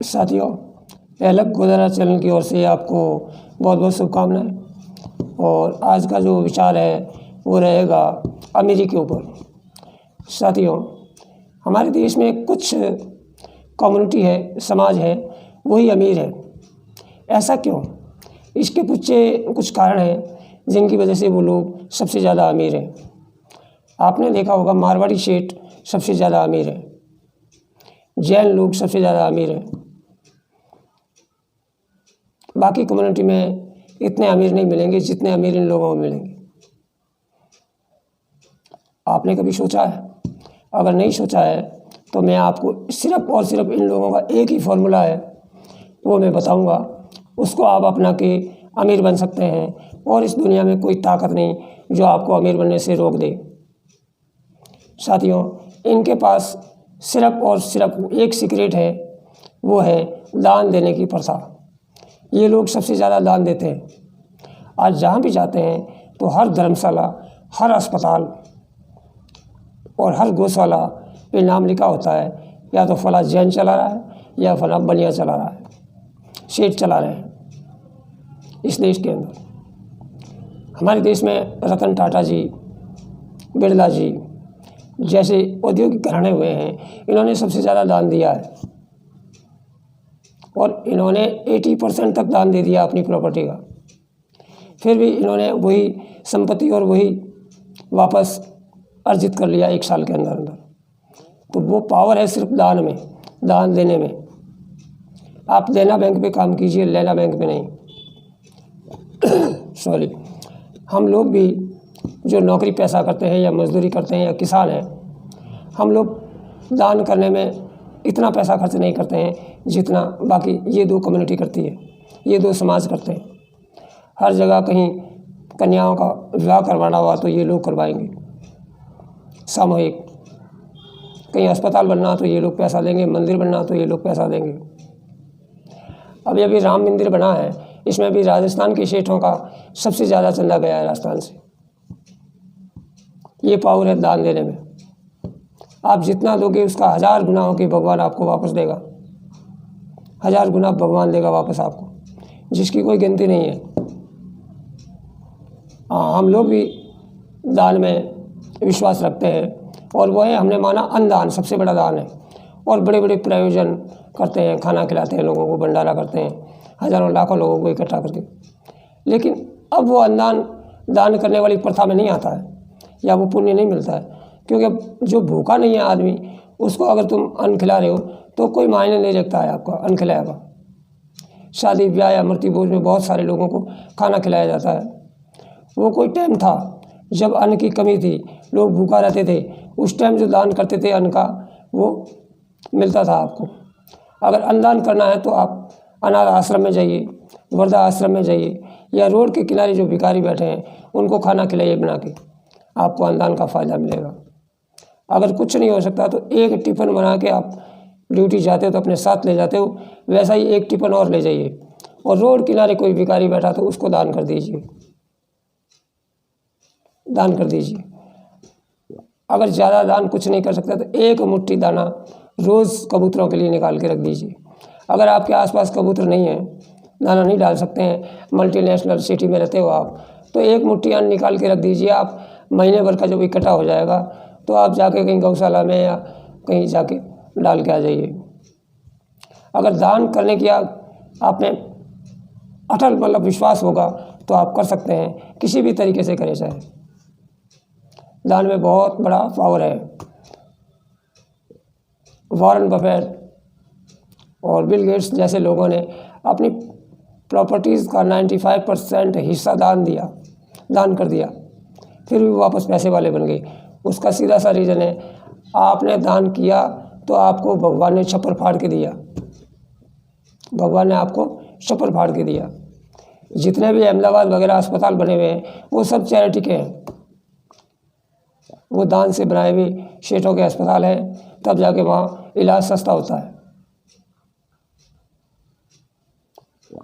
साथियों, पहलक गोदारा चैनल की ओर से आपको बहुत बहुत शुभकामनाएं। और आज का जो विचार है वो रहेगा अमीरी के ऊपर। साथियों, हमारे देश में कुछ कम्युनिटी है, समाज है, वही अमीर है। ऐसा क्यों? इसके पीछे कुछ कारण हैं जिनकी वजह से वो लोग सबसे ज़्यादा अमीर हैं। आपने देखा होगा मारवाड़ी सेठ सबसे ज़्यादा अमीर है, जैन लोग सबसे ज़्यादा अमीर हैं। बाकी कम्युनिटी में इतने अमीर नहीं मिलेंगे जितने अमीर इन लोगों में मिलेंगे। आपने कभी सोचा है? अगर नहीं सोचा है तो मैं आपको सिर्फ और सिर्फ इन लोगों का एक ही फॉर्मूला है, वो मैं बताऊंगा। उसको आप अपना के अमीर बन सकते हैं और इस दुनिया में कोई ताकत नहीं जो आपको अमीर बनने से रोक दे। साथियों, इनके पास सिर्फ और सिर्फ एक सीक्रेट है, वो है दान देने की प्रथा। ये लोग सबसे ज़्यादा दान देते हैं। आज जहाँ भी जाते हैं तो हर धर्मशाला, हर अस्पताल और हर गौशाला पे नाम लिखा होता है, या तो फला जैन चला रहा है या फला बनिया चला रहा है, सेठ चला रहे हैं। इस देश के अंदर, हमारे देश में रतन टाटा जी, बिरला जी जैसे औद्योगिक घराने हुए हैं, इन्होंने सबसे ज़्यादा दान दिया है और इन्होंने 80% तक दान दे दिया अपनी प्रॉपर्टी का। फिर भी इन्होंने वही संपत्ति और वही वापस अर्जित कर लिया 1 साल के अंदर अंदर। तो वो पावर है सिर्फ दान में, दान देने में। आप देना बैंक पे काम कीजिए, लेना बैंक पे नहीं। सॉरी, हम लोग भी जो नौकरी पैसा करते हैं या मजदूरी करते हैं या किसान हैं, हम लोग दान करने में इतना पैसा खर्च नहीं करते हैं जितना बाकी ये 2 कम्युनिटी करती है, ये 2 समाज करते हैं। हर जगह कहीं कन्याओं का विवाह करवाना हुआ तो ये लोग करवाएंगे सामूहिक। कहीं अस्पताल बनना तो ये लोग पैसा देंगे, मंदिर बनना तो ये लोग पैसा देंगे। अभी अभी राम मंदिर बना है, इसमें भी राजस्थान के सेठों का सबसे ज़्यादा चंदा गया है राजस्थान से। ये पावर है दान देने में। आप जितना दोगे उसका 1000 गुना होकर भगवान आपको वापस देगा। 1000 गुना भगवान देगा वापस आपको, जिसकी कोई गिनती नहीं है। हाँ, हम लोग भी दान में विश्वास रखते हैं और वो है, हमने माना अन्नदान सबसे बड़ा दान है। और बड़े बड़े प्रयोजन करते हैं, खाना खिलाते हैं लोगों को, भंडारा करते हैं, हज़ारों लाखों लोगों को इकट्ठा करके। लेकिन अब वो अन्नदान दान करने वाली प्रथा में नहीं आता है, या वो पुण्य नहीं मिलता है। क्योंकि अब जो भूखा नहीं है आदमी, उसको अगर तुम अन्न खिला रहे हो तो कोई मायने नहीं रखता है आपका अन्न खिलाया का। शादी ब्याह या मृत्यु भोज में बहुत सारे लोगों को खाना खिलाया जाता है। वो कोई टाइम था जब अन्न की कमी थी, लोग भूखा रहते थे, उस टाइम जो दान करते थे अन्न का, वो मिलता था आपको। अगर अन्नदान करना है तो आप अनाथ आश्रम में जाइए, वृद्धा आश्रम में जाइए, या रोड के किनारे जो भिखारी बैठे हैं उनको खाना खिलाइए बना के, आपको अन्नदान का फ़ायदा मिलेगा। अगर कुछ नहीं हो सकता तो एक टिफ़िन बना के आप ड्यूटी जाते हो तो अपने साथ ले जाते हो, वैसा ही एक टिफ़िन और ले जाइए, और रोड किनारे कोई भिखारी बैठा तो उसको दान कर दीजिए, दान कर दीजिए। अगर ज़्यादा दान कुछ नहीं कर सकता तो 1 मुट्ठी दाना रोज़ कबूतरों के लिए निकाल के रख दीजिए। अगर आपके आसपास कबूतर नहीं है, दाना नहीं डाल सकते हैं, मल्टीनेशनल सिटी में रहते हो आप, तो 1 मुट्ठी अन्न निकाल के रख दीजिए। आप महीने भर का जब इकट्ठा हो जाएगा तो आप जाके कहीं गौशाला में या कहीं जाके डाल के आ जाइए। अगर दान करने की आप में अटल मतलब विश्वास होगा तो आप कर सकते हैं, किसी भी तरीके से करें। चाहे दान में बहुत बड़ा पावर है। वॉरेन बफेट और बिल गेट्स जैसे लोगों ने अपनी प्रॉपर्टीज़ का 95% हिस्सा दान कर दिया, फिर भी वापस पैसे वाले बन गए। उसका सीधा सा रीज़न है, आपने दान किया तो आपको भगवान ने छप्पर फाड़ के दिया। भगवान ने आपको छप्पर फाड़ के दिया। जितने भी अहमदाबाद वगैरह अस्पताल बने हुए हैं वो सब चैरिटी के हैं, वो दान से बनाए हुए सेठों के अस्पताल हैं, तब जाके वहाँ इलाज सस्ता होता है।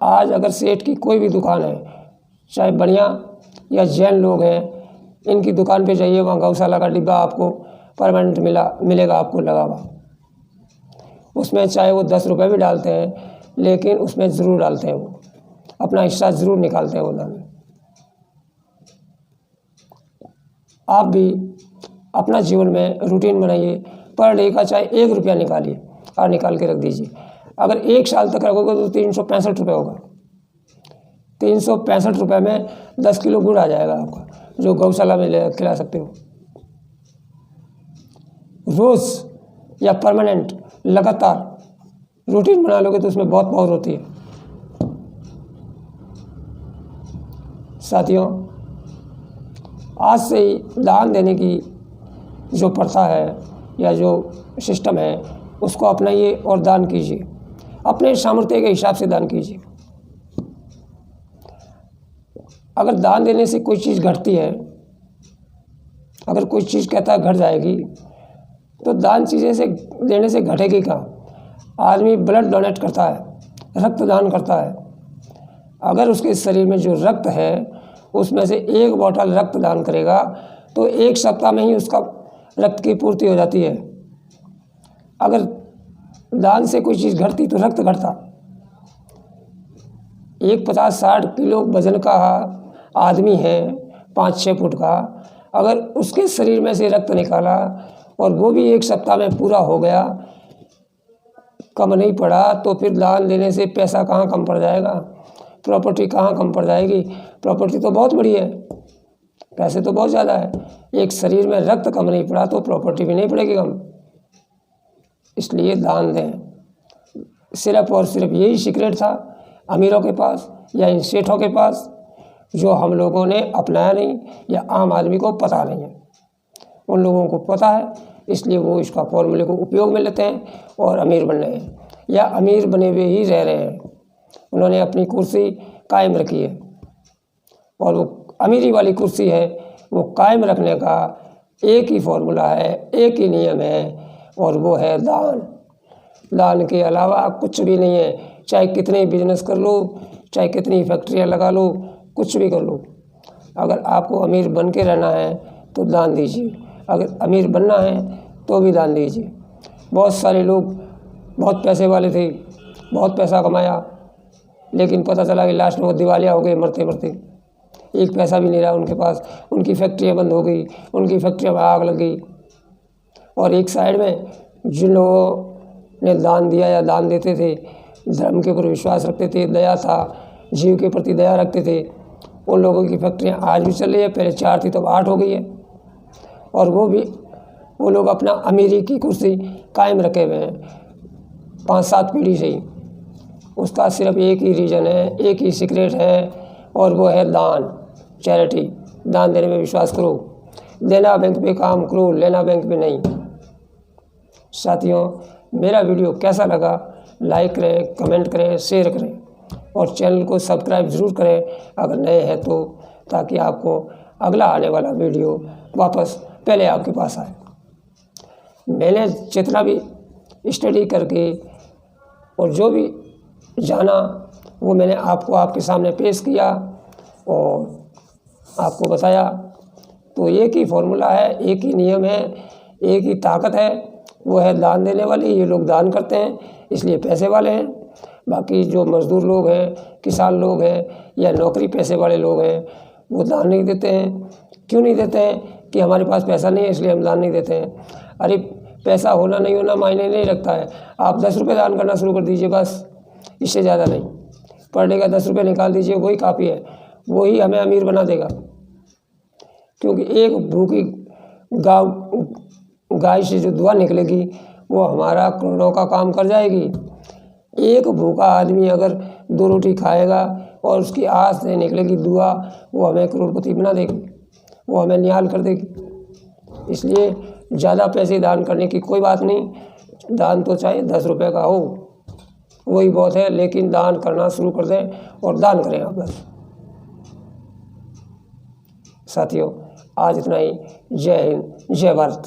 आज अगर सेठ की कोई भी दुकान है, चाहे बढ़िया या जैन लोग हैं, इनकी दुकान पे जाइए, वहाँ गौशाला का डिब्बा आपको परमानेंट मिलेगा आपको लगा हुआ। उसमें चाहे वो 10 रुपये भी डालते हैं, लेकिन उसमें ज़रूर डालते हैं, वो अपना हिस्सा ज़रूर निकालते हैं वो दान में। आप भी अपना जीवन में रूटीन बनाइए, पर डे का चाहे 1 रुपया निकालिए और निकाल के रख दीजिए। अगर 1 साल तक रखोगे तो 365 रुपये होगा। 365 रुपये में 10 किलो गुड़ आ जाएगा आपका, जो गौशाला में ले खिला सकते हो। रोज़ या परमानेंट लगातार रूटीन बना लोगे तो उसमें बहुत पावर होती है। साथियों, आज से ही दान देने की जो प्रथा है या जो सिस्टम है उसको अपनाइए और दान कीजिए। अपने सामर्थ्य के हिसाब से दान कीजिए। अगर दान देने से कोई चीज़ घटती है, अगर कोई चीज़ कहता है घट जाएगी, तो दान चीज़ें से देने से घटेगी कहाँ। आदमी ब्लड डोनेट करता है, रक्त दान करता है। अगर उसके शरीर में जो रक्त है उसमें से 1 बॉटल रक्त दान करेगा तो 1 सप्ताह में ही उसका रक्त की पूर्ति हो जाती है। अगर दान से कोई चीज़ घटती तो रक्त घटता। एक 50-60 किलो वजन का आदमी है, 5-6 फुट का, अगर उसके शरीर में से रक्त निकाला और वो भी 1 सप्ताह में पूरा हो गया, कम नहीं पड़ा, तो फिर दान देने से पैसा कहाँ कम पड़ जाएगा, प्रॉपर्टी कहाँ कम पड़ जाएगी। प्रॉपर्टी तो बहुत बड़ी है, पैसे तो बहुत ज़्यादा है। एक शरीर में रक्त कम नहीं पड़ा तो प्रॉपर्टी भी नहीं पड़ेगी कम। इसलिए दान दें। सिर्फ और सिर्फ यही सीक्रेट था अमीरों के पास या इन सेठों के पास, जो हम लोगों ने अपनाया नहीं या आम आदमी को पता नहीं है। उन लोगों को पता है, इसलिए वो इसका फॉर्मूले को उपयोग में लेते हैं और अमीर बन रहे हैं या अमीर बने हुए ही रह रहे हैं। उन्होंने अपनी कुर्सी कायम रखी है और वो अमीरी वाली कुर्सी है, वो कायम रखने का एक ही फॉर्मूला है, एक ही नियम है, और वो है दान। दान के अलावा कुछ भी नहीं है। चाहे कितने बिजनेस कर लो, चाहे कितनी फैक्ट्रियाँ लगा लो, कुछ भी कर लो, अगर आपको अमीर बन के रहना है तो दान दीजिए। अगर अमीर बनना है तो भी दान दीजिए। बहुत सारे लोग बहुत पैसे वाले थे, बहुत पैसा कमाया, लेकिन पता चला कि लास्ट में वो दिवालिया हो गए मरते मरते। एक पैसा भी नहीं रहा उनके पास, उनकी फैक्ट्रियाँ बंद हो गई, उनकी फैक्ट्रियों में आग लग गई। और एक साइड में जिन लोगों ने दान दिया या दान देते थे, धर्म के ऊपर विश्वास रखते थे, दया था, जीव के प्रति दया रखते थे, उन लोगों की फैक्ट्रियाँ आज भी चल रही है। पहले 4 थी, तो 8 हो गई है। और वो लोग अपना अमीरी की कुर्सी कायम रखे हुए हैं 5-7 पीढ़ी से ही। उसका सिर्फ एक ही रीज़न है, एक ही सीक्रेट है, और वो है दान, चैरिटी। दान देने में विश्वास करो। देना बैंक पे काम करो, लेना बैंक पे नहीं। साथियों, मेरा वीडियो कैसा लगा लाइक करें, कमेंट करें, शेयर करें और चैनल को सब्सक्राइब ज़रूर करें अगर नए हैं तो, ताकि आपको अगला आने वाला वीडियो वापस पहले आपके पास आए। मैंने जितना भी स्टडी करके और जो भी जाना वो मैंने आपको आपके सामने पेश किया और आपको बताया। तो एक ही फॉर्मूला है, एक ही नियम है, एक ही ताकत है, वो है दान देने वाली। ये लोग दान करते हैं इसलिए पैसे वाले हैं। बाकी जो मज़दूर लोग हैं, किसान लोग हैं या नौकरी पैसे वाले लोग हैं, वो दान नहीं देते हैं। क्यों नहीं देते हैं? कि हमारे पास पैसा नहीं है इसलिए हम दान नहीं देते हैं। अरे पैसा होना नहीं होना मायने नहीं रखता है। आप 10 रुपये दान करना शुरू कर दीजिए, बस, इससे ज़्यादा नहीं। पर डे का 10 रुपये निकाल दीजिए, वही काफ़ी है। वही हमें अमीर बना देगा। क्योंकि एक भूखी गाय से जो दुआ निकलेगी वो हमारा करोड़ों का काम कर जाएगी। एक भूखा आदमी अगर 2 रोटी खाएगा और उसकी आस से निकलेगी दुआ, वो हमें करोड़पति बना देगी, वो हमें निहाल कर देगी। इसलिए ज़्यादा पैसे दान करने की कोई बात नहीं। दान तो चाहे 10 रुपये का हो, वही बहुत है, लेकिन दान करना शुरू कर दें और दान करें आप बस। साथियों, आज इतना ही। जय हिंद, जय भारत।